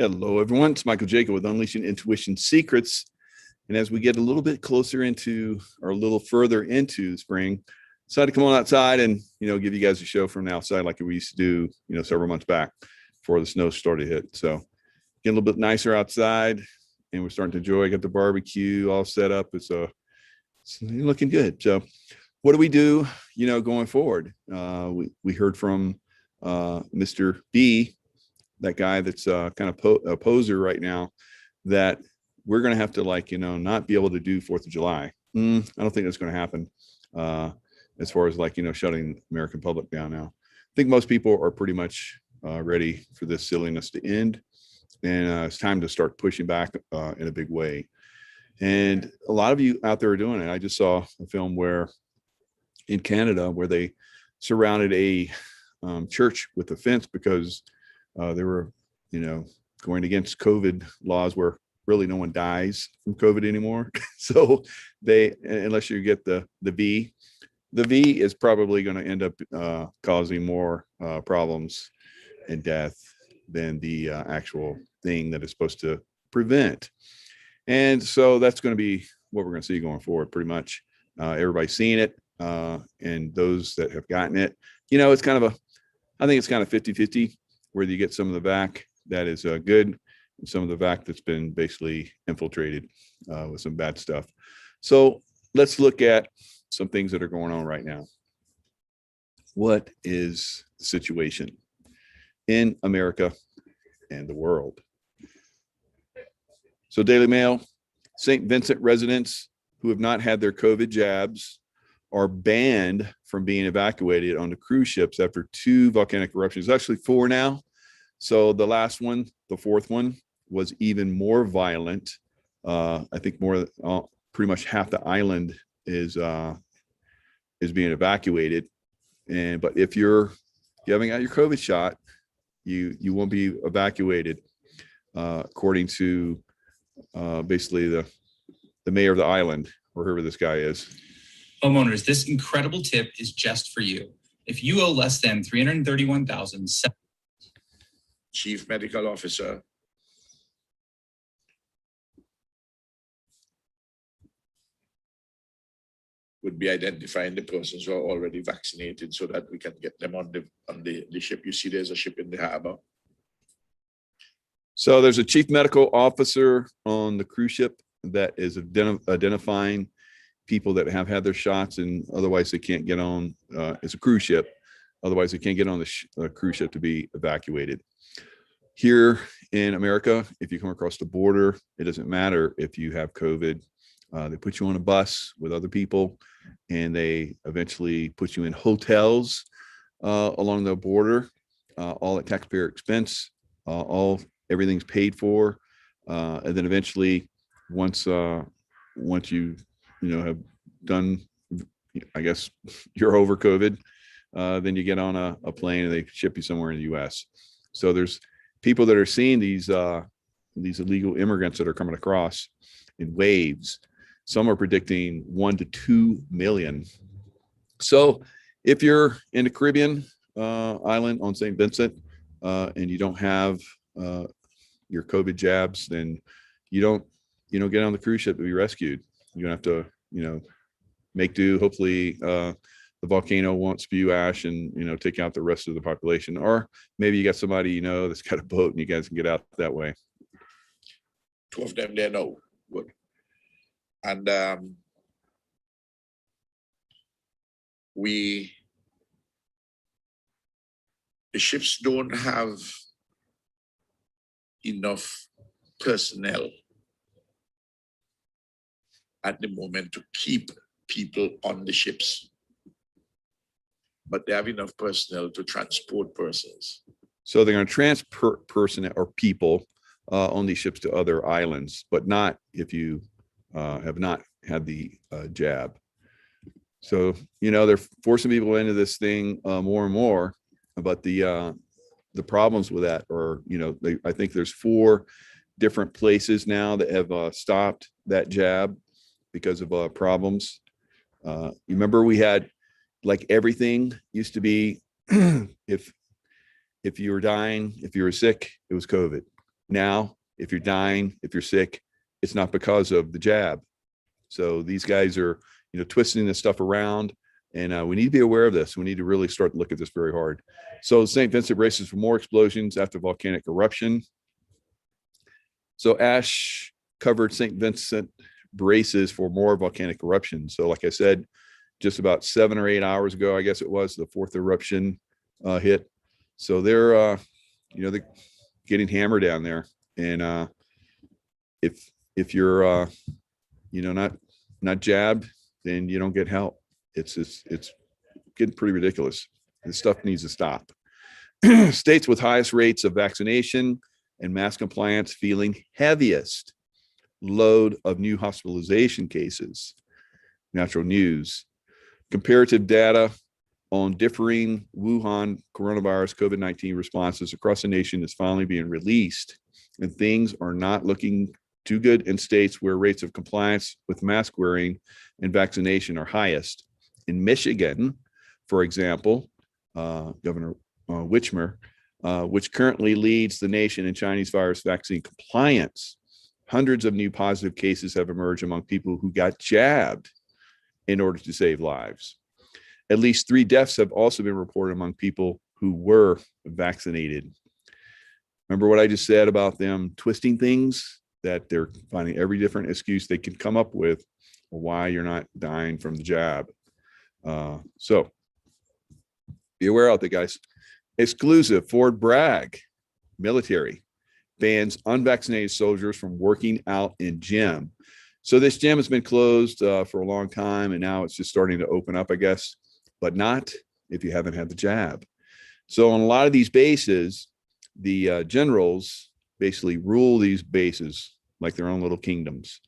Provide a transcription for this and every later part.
Hello, everyone. It's Michael Jacob with Unleashing Intuition Secrets. And as we get a little bit closer into, or a little further into spring, decided to come on outside and, give you guys a show from the outside like we used to do, several months back before the snow started to hit. So get a little bit nicer outside and we're starting to enjoy. Got the barbecue all set up. It's looking good. So what do we do, going forward? We heard from Mr. B, that guy that's kind of a poser right now, that we're going to have to not be able to do 4th of July. I don't think that's going to happen as far as shutting American public down now. I think most people are pretty much ready for this silliness to end. And it's time to start pushing back in a big way. And a lot of you out there are doing it. I just saw a film in Canada where they surrounded a church with a fence because they were, going against COVID laws where really no one dies from COVID anymore. So unless you get the V is probably going to end up causing more problems and death than the actual thing that is supposed to prevent. And so that's going to be what we're going to see going forward, pretty much. Everybody's seeing it, and those that have gotten it, it's kind of I think it's kind of 50-50, whether you get some of the vac that is good and some of the vac that's been basically infiltrated with some bad stuff. So let's look at some things that are going on right now. What is the situation in America and the world? So Daily Mail, St. Vincent residents who have not had their COVID jabs are banned from being evacuated on the cruise ships after 2 volcanic eruptions. Actually 4 now. So the last one, the 4th one, was even more violent. I think pretty much half the island is being evacuated. But if you haven't got your COVID shot, you won't be evacuated, according to basically the mayor of the island, or whoever this guy is. Homeowners, this incredible tip is just for you. If you owe less than $331,000, Chief Medical Officer would be identifying the persons who are already vaccinated so that we can get them on the ship. You see, there's a ship in the harbor. So there's a chief medical officer on the cruise ship that is identifying people that have had their shots, and otherwise they can't get on. It's a cruise ship. Otherwise they can't get on the cruise ship to be evacuated. Here in America, if you come across the border, it doesn't matter if you have COVID. They put you on a bus with other people, and they eventually put you in hotels along the border, all at taxpayer expense. Everything's paid for, and then eventually, once you have done, I guess you're over COVID, then you get on a plane and they ship you somewhere in the U.S. So there's people that are seeing these illegal immigrants that are coming across in waves. Some are predicting 1 to 2 million. So if you're in the Caribbean island on St. Vincent and you don't have your COVID jabs, then you don't get on the cruise ship to be rescued. You're gonna have to make do. Hopefully the volcano won't spew ash and take out the rest of the population, or maybe you got somebody that's got a boat and you guys can get out that way. 2 of them there now. Good. And the ships don't have enough personnel at the moment to keep people on the ships, but they have enough personnel to transport persons. So they're going to transport personnel or people on these ships to other islands, but not if you have not had the jab. So they're forcing people into this thing more and more. But the problems with that are, I think there's 4 different places now that have stopped that jab because of problems. You remember we had, everything used to be if you were dying, if you were sick, it was COVID. Now, if you're dying, if you're sick, it's not because of the jab. So these guys are, twisting this stuff around, and we need to be aware of this. We need to really start to look at this very hard. So St. Vincent braces for more explosions after volcanic eruption. So ash covered St. Vincent braces for more volcanic eruptions. So like I said, just about 7 or 8 hours ago, I guess it was, the fourth eruption hit. So they're getting hammered down there. And if you're not jabbed, then you don't get help. It's getting pretty ridiculous. This stuff needs to stop. States with highest rates of vaccination and mass compliance feeling heaviest load of new hospitalization cases. Natural News. Comparative data on differing Wuhan coronavirus COVID-19 responses across the nation is finally being released, and things are not looking too good in states where rates of compliance with mask wearing and vaccination are highest. In Michigan, for example, Governor 𝗏𝙗𝗼, which currently leads the nation in Chinese virus vaccine compliance, hundreds of new positive cases have emerged among people who got jabbed in order to save lives. At least 3 deaths have also been reported among people who were vaccinated. Remember what I just said about them twisting things, that they're finding every different excuse they can come up with why you're not dying from the jab. So be aware out there, guys. Exclusive Fort Bragg military bans unvaccinated soldiers from working out in gym. So this gym has been closed for a long time, and now it's just starting to open up, I guess, but not if you haven't had the jab. So on a lot of these bases, the generals basically rule these bases like their own little kingdoms.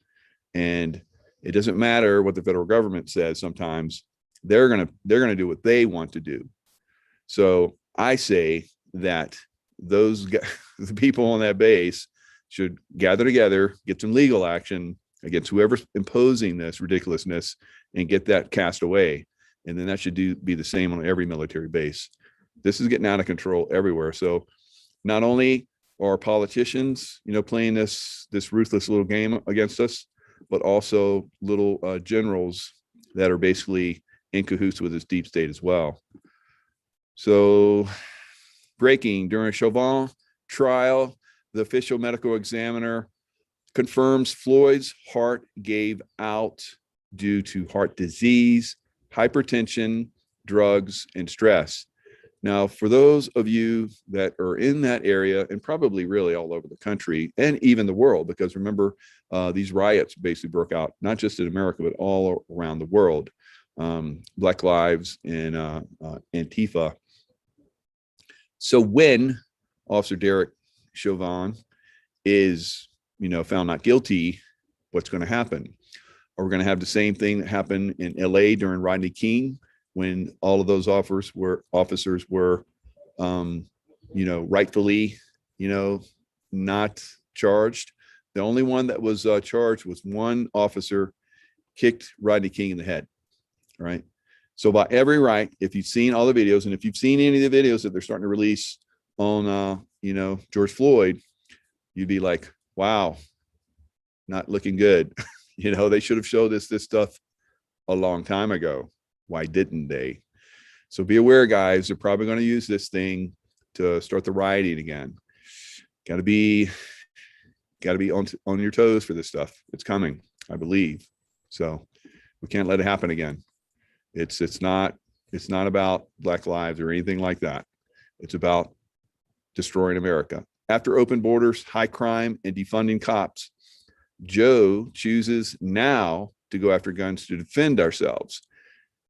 And it doesn't matter what the federal government says. Sometimes they're gonna do what they want to do. So I say that the people on that base should gather together, get some legal action against whoever's imposing this ridiculousness, and get that cast away. And then that should be the same on every military base. This is getting out of control everywhere. So not only are politicians, playing this ruthless little game against us, but also little generals that are basically in cahoots with this deep state as well. So breaking: during a Chauvin trial, the official medical examiner confirms Floyd's heart gave out due to heart disease, hypertension, drugs, and stress. Now, for those of you that are in that area, and probably really all over the country and even the world, because remember, these riots basically broke out, not just in America, but all around the world. Black Lives and Antifa. So when Officer Derek Chauvin is, found not guilty, what's going to happen? Are we going to have the same thing that happened in LA during Rodney King, when all of those officers were, rightfully, not charged? The only one that was charged was one officer kicked Rodney King in the head, right? So by every right, if you've seen all the videos, and if you've seen any of the videos that they're starting to release on, George Floyd, you'd be like, wow, not looking good. They should have showed us this stuff a long time ago. Why didn't they? So be aware, guys. They're probably going to use this thing to start the rioting again. Got to be on your toes for this stuff. It's coming, I believe. So we can't let it happen again. It's not about Black lives or anything like that. It's about destroying America. After open borders, high crime, and defunding cops, Joe chooses now to go after guns to defend ourselves.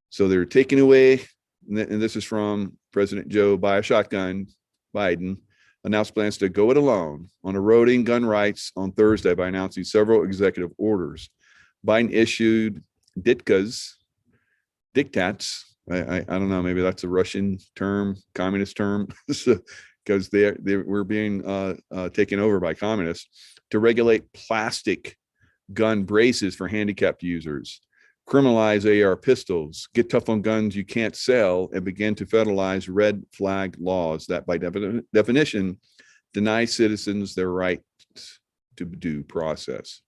So they're taking away, and this is from President Joe buy a shotgun. Biden announced plans to go it alone on eroding gun rights on Thursday by announcing several executive orders. Biden issued diktats. I don't know, maybe that's a Russian term, communist term, because they were being taken over by communists, to regulate plastic gun braces for handicapped users, criminalize AR pistols, get tough on guns you can't sell, and begin to federalize red flag laws that by definition deny citizens their right to due process.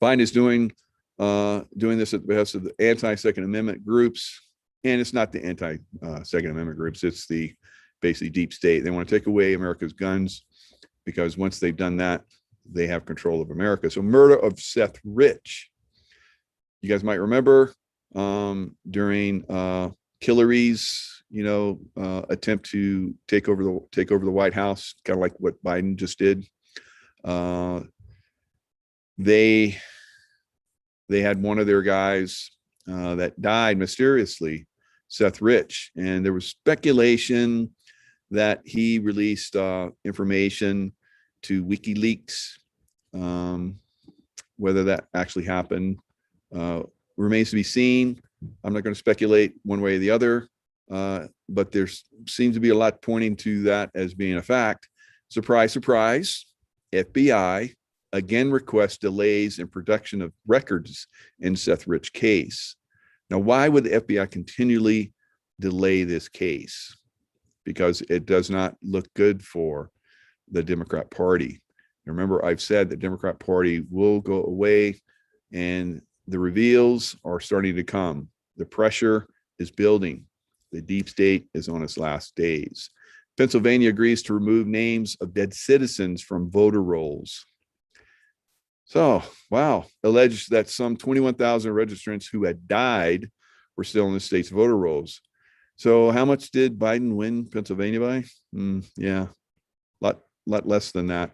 Biden is doing this at the behest of the anti-Second Amendment groups, and it's not the anti-Second Amendment groups. It's the basically deep state. They want to take away America's guns because once they've done that, they have control of America. So murder of Seth Rich. You guys might remember during Hillary's, attempt to take over the White House, kind of like what Biden just did. They had one of their guys that died mysteriously, Seth Rich, and there was speculation that he released information to WikiLeaks. Whether that actually happened remains to be seen. I'm not going to speculate one way or the other, but there seems to be a lot pointing to that as being a fact. Surprise, surprise, FBI again requests delays in production of records in Seth Rich case. Now, why would the FBI continually delay this case? Because it does not look good for the Democrat Party. Remember, I've said the Democrat Party will go away, and the reveals are starting to come. The pressure is building. The deep state is on its last days. Pennsylvania agrees to remove names of dead citizens from voter rolls. So, wow, alleged that some 21,000 registrants who had died were still in the state's voter rolls. So how much did Biden win Pennsylvania by? Yeah, a lot less than that.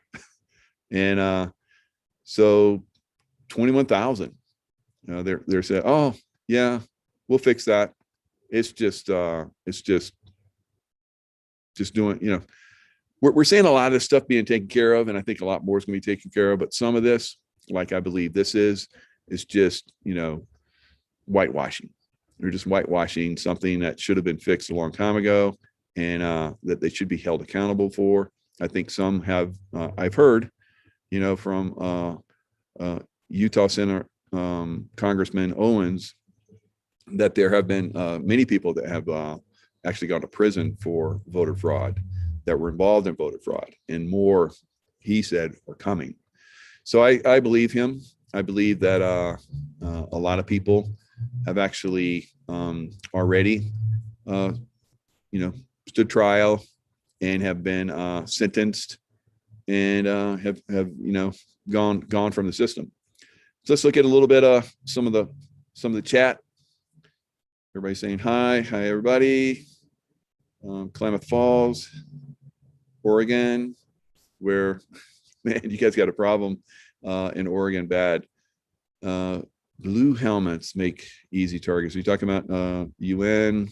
And so 21,000, they're saying, oh yeah, we'll fix that. It's just doing, we're seeing a lot of this stuff being taken care of, and I think a lot more is going to be taken care of. But some of this, like I believe this is just, whitewashing. They're just whitewashing something that should have been fixed a long time ago, and that they should be held accountable for. I think some have, I've heard, from Utah Senator Congressman Owens, that there have been many people that have actually gone to prison for voter fraud, that were involved in voter fraud, and more, he said, are coming. So I believe him. I believe that a lot of people have actually already, stood trial and have been sentenced and have gone from the system. So let's look at a little bit of some of the chat. Everybody saying hi everybody. Klamath Falls, Oregon, where, man, you guys got a problem in Oregon, bad. Blue helmets make easy targets. Are you talking about UN?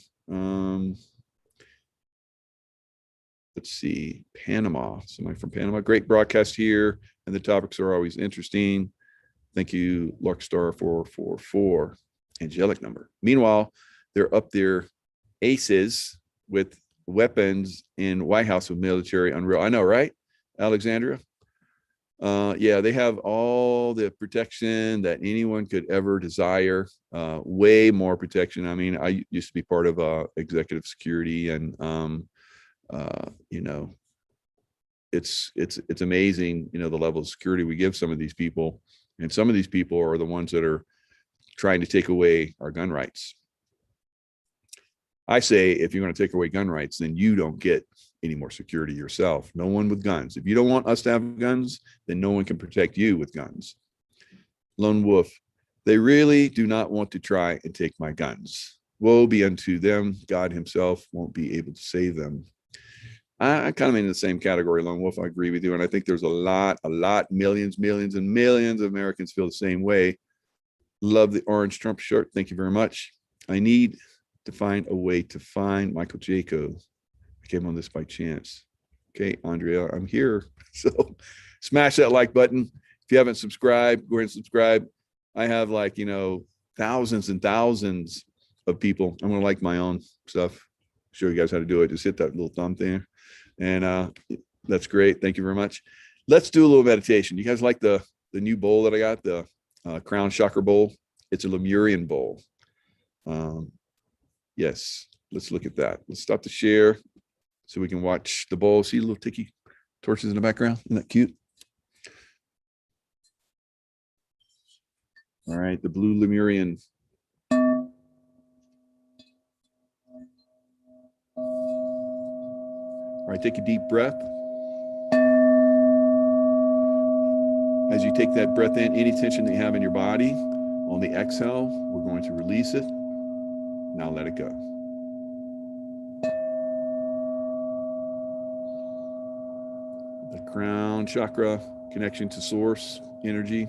Let's see, Panama. Somebody from Panama. Great broadcast here, and the topics are always interesting. Thank you, Larkstar 444. Angelic number. Meanwhile, they're up there aces with weapons in White House with military unreal. I know, right, Alexandria? Yeah, they have all the protection that anyone could ever desire, way more protection. I mean, I used to be part of executive security, and it's amazing, the level of security we give some of these people, and some of these people are the ones that are trying to take away our gun rights. I say, if you're going to take away gun rights, then you don't get any more security yourself. No one with guns. If you don't want us to have guns, then no one can protect you with guns. Lone Wolf, they really do not want to try and take my guns. Woe be unto them. God himself won't be able to save them. I kind of in the same category, Lone Wolf. I agree with you. And I think there's a lot, millions and millions of Americans feel the same way. Love the orange Trump shirt. Thank you very much. I need to find a way to find Michael Jaco. I came on this by chance. Okay, Andrea, I'm here. So smash that like button. If you haven't subscribed, go ahead and subscribe. I have thousands and thousands of people. I'm gonna like my own stuff. Show you guys how to do it. Just hit that little thumb there. And that's great. Thank you very much. Let's do a little meditation. You guys like the new bowl that I got, the Crown Chakra bowl? It's a Lemurian bowl. Yes, let's look at that. Let's stop the share so we can watch the bowl. See a little ticky. Torches in the background. Isn't that cute? All right, the blue Lemurian. All right, take a deep breath. As you take that breath in, any tension that you have in your body, on the exhale, we're going to release it. Now let it go. The crown chakra connection to source energy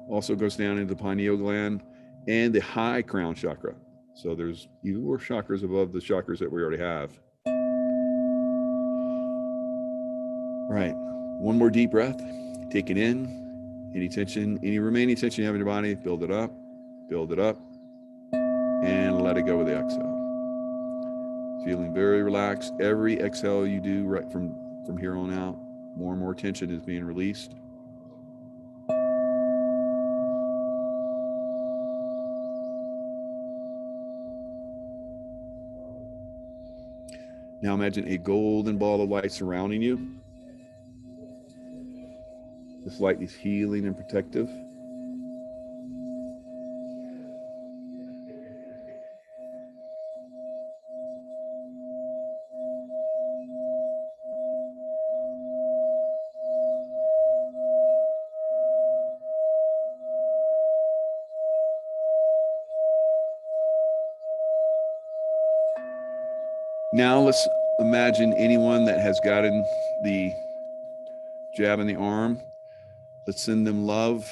also goes down into the pineal gland and the high crown chakra. So there's even more chakras above the chakras that we already have. All right, one more deep breath. Take it in. Any tension, any remaining tension you have in your body, build it up, and let it go with the exhale. Feeling very relaxed. Every exhale you do right from here on out, more and more tension is being released. Now imagine a golden ball of light surrounding you. This light is healing and protective. Now let's imagine anyone that has gotten the jab in the arm. Let's send them love,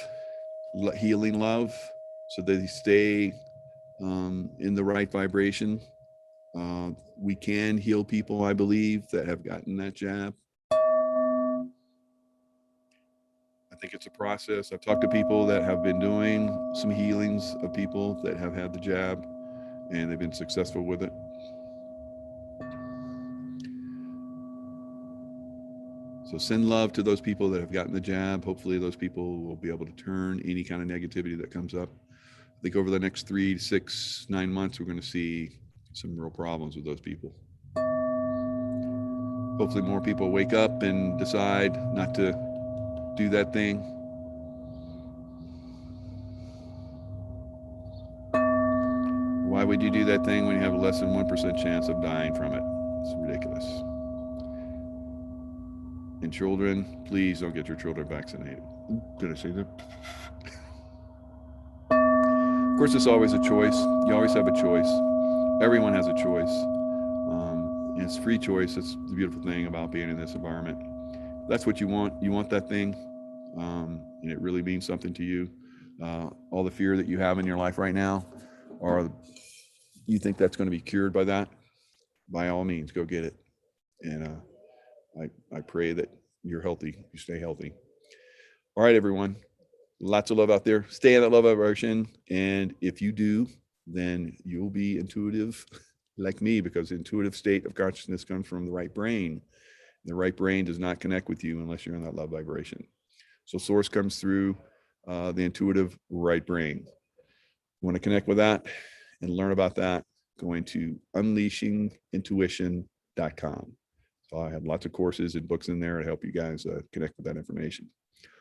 healing love, so that they stay in the right vibration. We can heal people, I believe, that have gotten that jab. I think it's a process. I've talked to people that have been doing some healings of people that have had the jab, and they've been successful with it. So send love to those people that have gotten the jab. Hopefully those people will be able to turn any kind of negativity that comes up. I think over the next 3 to 6, 9 months, we're going to see some real problems with those people. Hopefully more people wake up and decide not to do that thing. Why would you do that thing when you have a less than 1% chance of dying from it? It's ridiculous. And children, please don't get your children vaccinated. Did I say that? Of course, it's always a choice. You always have a choice. Everyone has a choice. And it's free choice. It's the beautiful thing about being in this environment. That's what you want that thing, and it really means something to you. All the fear that you have in your life right now, or you think that's going to be cured by that, by all means, go get it. And I pray that you're healthy, you stay healthy. All right, everyone, lots of love out there. Stay in that love vibration. And if you do, then you'll be intuitive like me, because the intuitive state of consciousness comes from the right brain. The right brain does not connect with you unless you're in that love vibration. So source comes through the intuitive right brain. You want to connect with that and learn about that, going to 𝙈𝙤𝙤𝙤𝙤𝙤𝙤𝙤𝙤𝙤𝙤𝙤𝙤𝙤. So I have lots of courses and books in there to help you guys connect with that information.